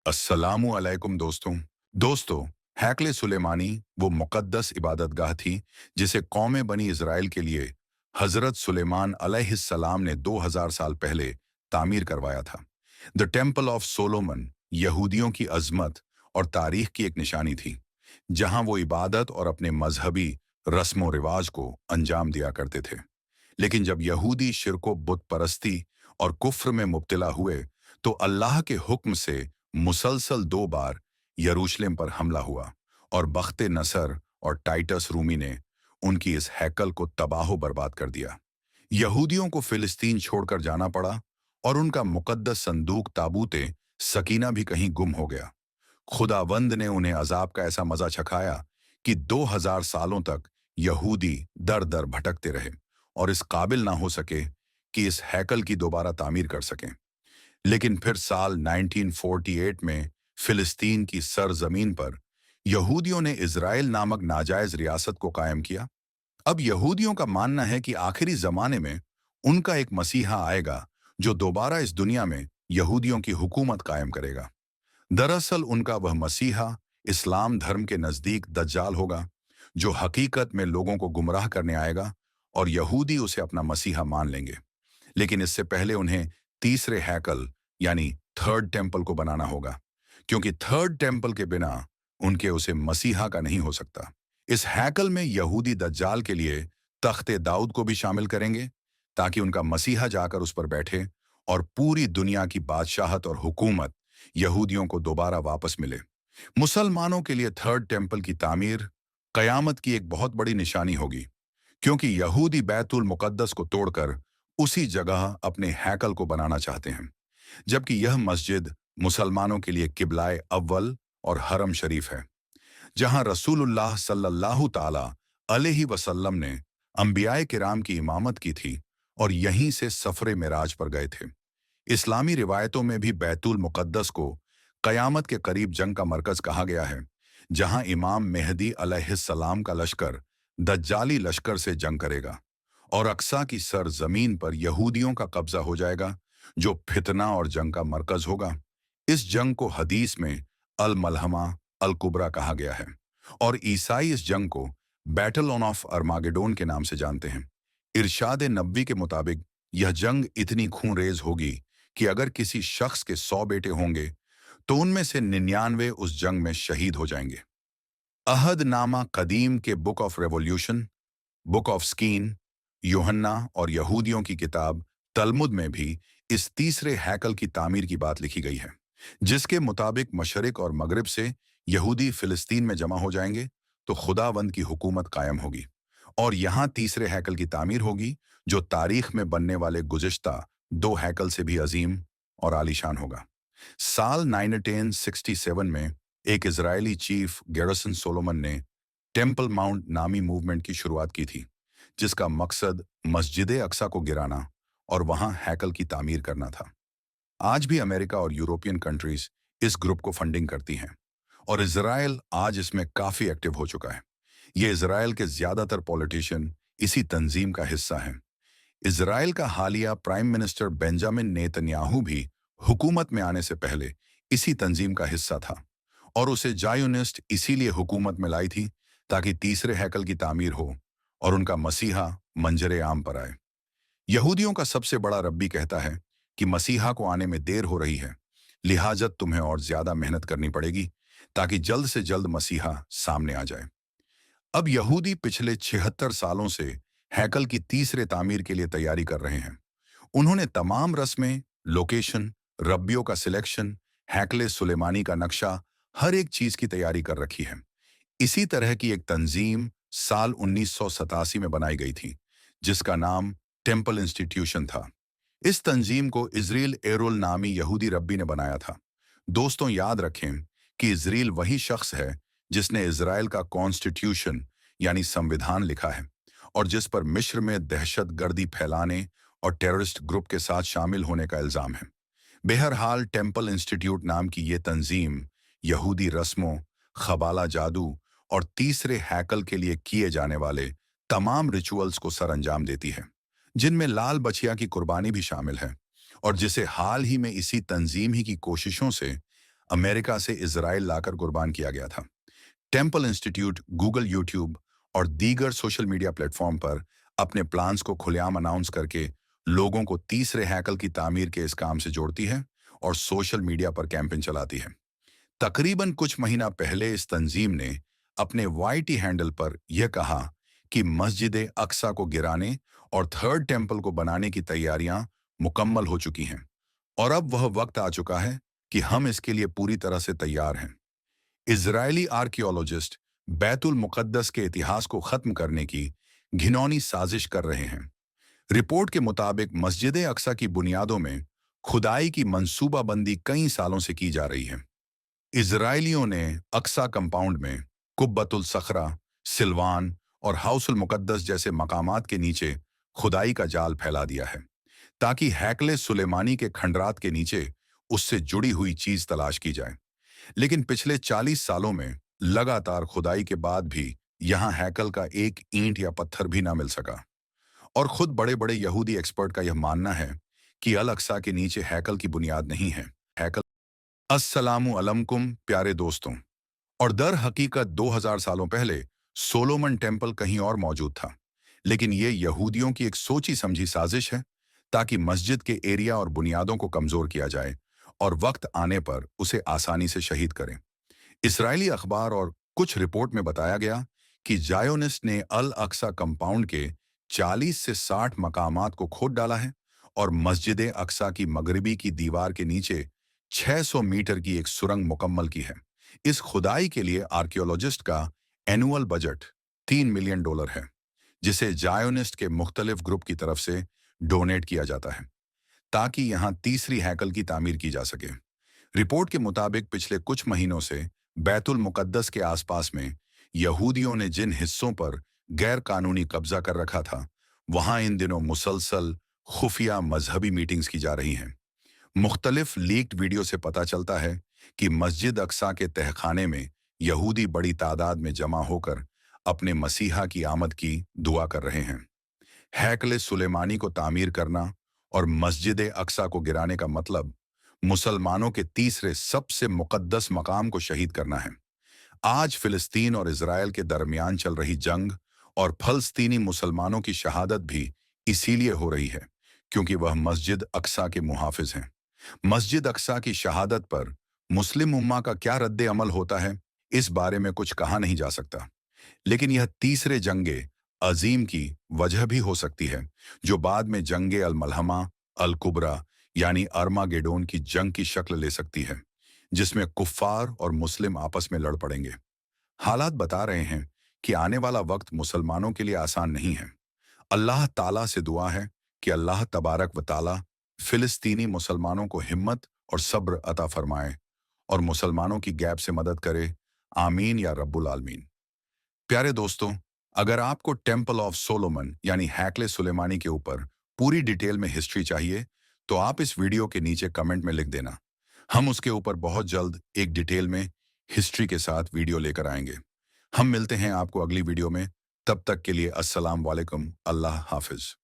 अस्सलामु अलैकुम दोस्तों हैकले सुलेमानी वो मुक़द्दस इबादतगाह थी जिसे कौम बनी इज़राइल के लिए हज़रत सुलेमान अलैहिस्सलाम ने 2000 साल पहले तामीर करवाया था। द टेम्पल ऑफ सोलोमन यहूदियों की अज़मत और तारीख की एक निशानी थी, जहां वो इबादत और अपने मजहबी रस्म व रिवाज को अंजाम दिया करते थे। लेकिन जब यहूदी शिरको बुत परस्ती और कुफ्र में मुब्तला हुए, तो अल्लाह के हुक्म से मुसलसल 2 बार यरूशलेम पर हमला हुआ और बख्ते नसर और टाइटस रूमी ने उनकी इस हैकल को तबाह बर्बाद कर दिया। यहूदियों को फिलिस्तीन छोड़कर जाना पड़ा और उनका मुकद्दस संदूक ताबूते सकीना भी कहीं गुम हो गया। खुदावंद ने उन्हें अजाब का ऐसा मजा चखाया कि 2000 सालों तक यहूदी दर दर भटकते रहे और इस काबिल ना हो सके कि इस हैकल की दोबारा तामीर कर सकें। लेकिन फिर साल 1948 में फिलिस्तीन की सरजमीन पर यहूदियों ने इज़राइल नामक नाजायज रियासत को कायम किया। अब यहूदियों का मानना है कि आखिरी जमाने में उनका एक मसीहा आएगा जो दोबारा इस दुनिया में यहूदियों की हुकूमत कायम करेगा। दरअसल उनका वह मसीहा इस्लाम धर्म के नज़दीक दज्जाल होगा, जो हकीकत में लोगों को गुमराह करने आएगा और यहूदी उसे अपना मसीहा मान लेंगे। लेकिन इससे पहले उन्हें तीसरे हैकल यानी थर्ड टेम्पल को बनाना होगा, क्योंकि थर्ड टेम्पल के बिना उनके उसे मसीहा का नहीं हो सकता। इस हैकल में यहूदी दज्जाल के लिए तख्ते दाऊद को भी शामिल करेंगे, ताकि उनका मसीहा जाकर उस पर बैठे और पूरी दुनिया की बादशाहत और हुकूमत यहूदियों को दोबारा वापस मिले। मुसलमानों के लिए थर्ड टेम्पल की तामीर कयामत की एक बहुत बड़ी निशानी होगी, क्योंकि यहूदी बैतुल मुकद्दस को तोड़कर उसी जगह अपने हैकल को बनाना चाहते हैं, जबकि यह मस्जिद मुसलमानों के लिए किबलाए अव्वल और हरम शरीफ है, जहां रसूलुल्लाह सल्लल्लाहु ताला अलैहि वसल्लम ने अंबियाए किराम की इमामत की थी और यहीं से सफरे मिराज पर गए थे। इस्लामी रिवायतों में भी बैतुल मुकद्दस को कयामत के करीब जंग का मरकज कहा गया है, जहां इमाम मेहदी अलैहिस्सलाम का लश्कर दज्जाली लश्कर से जंग करेगा और अक्सा की सर जमीन पर यहूदियों का कब्जा हो जाएगा, जो फितना और जंग का मरकज होगा। इस जंग को हदीस में अल मलहमा अल कुबरा कहा गया है और ईसाई इस जंग को बैटल ऑन ऑफ अरमागेडोन के नाम से जानते हैं। इरशाद नबी के मुताबिक यह जंग इतनी खूंरेज होगी कि अगर किसी शख्स के 100 बेटे होंगे तो उनमें से 99 उस जंग में शहीद हो जाएंगे। अहदनामा कदीम के book of revolution, book of skin, यूहन्ना और यहूदियों की किताब तलमुद में भी इस तीसरे हैकल की तामीर की बात लिखी गई है, जिसके मुताबिक मशरिक और मगरिब से यहूदी फिलिस्तीन में जमा हो जाएंगे तो खुदावंद की हुकूमत कायम होगी और यहाँ तीसरे हैकल की तामीर होगी, जो तारीख में बनने वाले गुज़िश्ता 2 हैकल से भी अजीम और आलीशान होगा। साल 1967 में एक इजरायली चीफ गैरसन सोलोमन ने टेम्पल माउंट नामी मूवमेंट की शुरुआत की थी, जिसका मकसद मस्जिद अक्सा को गिराना और वहां हैकल की तामीर करना था। आज भी अमेरिका और यूरोपियन कंट्रीज इस ग्रुप को फंडिंग करती हैं और इजराइल आज इसमें काफी एक्टिव हो चुका है। ये इजराइल के ज्यादातर पॉलिटिशियन इसी तंजीम का हिस्सा हैं। इजराइल का हालिया प्राइम मिनिस्टर बेंजामिन नेतन्याहू भी हुकूमत में आने से पहले इसी तंजीम का हिस्सा था और उसे जायोनिस्ट इसीलिए हुकूमत में लाई थी ताकि तीसरे हैकल की तामीर हो और उनका मसीहा मंजरे आम पर आए। यहूदियों का सबसे बड़ा रब्बी कहता है कि मसीहा को आने में देर हो रही है, लिहाजत तुम्हें और ज्यादा मेहनत करनी पड़ेगी ताकि जल्द से जल्द मसीहा सामने आ जाए। अब यहूदी पिछले 76 सालों से हैकल की तीसरे तामीर के लिए तैयारी कर रहे हैं। उन्होंने तमाम रस्में, लोकेशन, रब्बियों का सिलेक्शन, हैकले सुलेमानी का नक्शा, हर एक चीज की तैयारी कर रखी है। इसी तरह की एक तंजीम साल 1987 में बनाई गई थी, जिसका नाम टेम्पल इंस्टीट्यूशन था। इस तंजीम को इजरील एरोल नामी यहूदी रब्बी ने बनाया था। दोस्तों, याद रखें कि इजरील वही शख्स है जिसने इजराइल का कॉन्स्टिट्यूशन यानी संविधान लिखा है और जिस पर मिस्र में दहशत गर्दी फैलाने और टेररिस्ट ग्रुप के साथ शामिल होने का इल्जाम है। बहरहाल टेम्पल इंस्टीट्यूट नाम की ये तंजीम यहूदी रस्मों, खबाला जादू और तीसरे हैकल के लिए किए जाने वाले तमाम रिचुअल्स को सर अंजाम देती है, जिनमें लाल बछिया की कुर्बानी भी शामिल है और जिसे हाल ही में इसी तंजीम ही की कोशिशों से अमेरिका से इजराइल लाकर कुर्बान किया गया था। टेम्पल इंस्टीट्यूट गूगल, यूट्यूब और दीगर सोशल मीडिया प्लेटफॉर्म पर अपने प्लान्स को खुलेआम अनाउंस करके लोगों को तीसरे हैकल की तामीर के इस काम से जोड़ती है और सोशल मीडिया पर कैंपेन चलाती है। तकरीबन कुछ महीना पहले इस तंजीम ने अपने वाईटी हैंडल पर यह कहा कि मस्जिद अक्सा को गिराने और थर्ड टेम्पल को बनाने की तैयारियां मुकम्मल हो चुकी हैं और अब वह वक्त आ चुका है कि हम इसके लिए पूरी तरह से तैयार हैं। इजरायली आर्कियोलॉजिस्ट बैतुल मुकद्दस के इतिहास को खत्म करने की घिनौनी साजिश कर रहे हैं। रिपोर्ट के मुताबिक मस्जिद अक्सा की बुनियादों में खुदाई की मंसूबाबंदी कई सालों से की जा रही है। इजरायलियों ने अक्सा कंपाउंड में कुब्बतुल सखरा, सिलवान और हाउसुल मुकद्दस जैसे मकामात के नीचे खुदाई का जाल फैला दिया है ताकि हैकले सुलेमानी के खंडरात के नीचे उससे जुड़ी हुई चीज तलाश की जाए। लेकिन पिछले 40 सालों में लगातार खुदाई के बाद भी यहां हैकल का एक ईंट या पत्थर भी ना मिल सका और खुद बड़े बड़े यहूदी एक्सपर्ट का यह मानना है कि अल अक्सा के नीचे हैकल की बुनियाद नहीं है। हैकल अस्सलामु अलैकुम प्यारे दोस्तों। और दर हकीकत 2000 सालों पहले सोलोमन टेम्पल कहीं और मौजूद था, लेकिन ये यहूदियों की एक सोची समझी साजिश है ताकि मस्जिद के एरिया और बुनियादों को कमजोर किया जाए और वक्त आने पर उसे आसानी से शहीद करें। इस्राएली अखबार और कुछ रिपोर्ट में बताया गया कि जायोनिस्ट ने अल अक्सा कंपाउंड के 40 से 60 मकामात को खोद डाला है और मस्जिद अक्सा की मगरिबी की दीवार के नीचे 600 मीटर की एक सुरंग मुकम्मल की है। इस खुदाई के लिए आर्कियोलॉजिस्ट का एनुअल बजट $3 मिलियन है, जिसे जायोनिस्ट के मुख्तलिफ ग्रुप की तरफ से डोनेट किया जाता है ताकि यहां तीसरी हैकल की तामीर की जा सके। रिपोर्ट के मुताबिक पिछले कुछ महीनों से बैतुल मुकद्दस के आसपास में यहूदियों ने जिन हिस्सों पर गैर कानूनी कब्जा कर रखा था, वहां इन दिनों मुसलसल खुफिया मजहबी मीटिंग्स की जा रही हैं। मुख्तलिफ लीक्ड वीडियो से पता चलता है कि मस्जिद अक्सा के तहखाने में यहूदी बड़ी तादाद में जमा होकर अपने मसीहा की आमद की दुआ कर रहे हैं। हैकले सुलेमानी को तामीर करना और मस्जिद अक्सा को गिराने का मतलब मुसलमानों के तीसरे सबसे मुकद्दस मकाम को शहीद करना है। आज फिलिस्तीन और इजराइल के दरमियान चल रही जंग और फलस्तीनी मुसलमानों की शहादत भी इसीलिए हो रही है क्योंकि वह मस्जिद अक्सा के मुहाफिज हैं। मस्जिद अक्सा की शहादत पर मुस्लिम उम्मा का क्या रद्द अमल होता है, इस बारे में कुछ कहा नहीं जा सकता, लेकिन यह तीसरे जंगे अजीम की वजह भी हो सकती है जो बाद में जंगे अल मलहमा अल कुबरा यानी अरमागेडोन की जंग की शक्ल ले सकती है, जिसमें कुफ्फार और मुस्लिम आपस में लड़ पड़ेंगे। हालात बता रहे हैं कि आने वाला वक्त मुसलमानों के लिए आसान नहीं है। अल्लाह ताला से दुआ है कि अल्लाह तबारक व ताला फिलिस्तीनी मुसलमानों को हिम्मत और सब्र अता फरमाए और मुसलमानों की गैप से मदद करे। आमीन या रब्बुल आलमीन। प्यारे दोस्तों, अगर आपको टेम्पल ऑफ सोलोमन यानी हैकले सुलेमानी के ऊपर पूरी डिटेल में हिस्ट्री चाहिए, तो आप इस वीडियो के नीचे कमेंट में लिख देना। हम उसके ऊपर बहुत जल्द एक डिटेल में हिस्ट्री के साथ वीडियो लेकर आएंगे। हम मिलते हैं आपको अगली वीडियो में। तब तक के लिए अस्सलाम वालेकुम, अल्लाह हाफिज।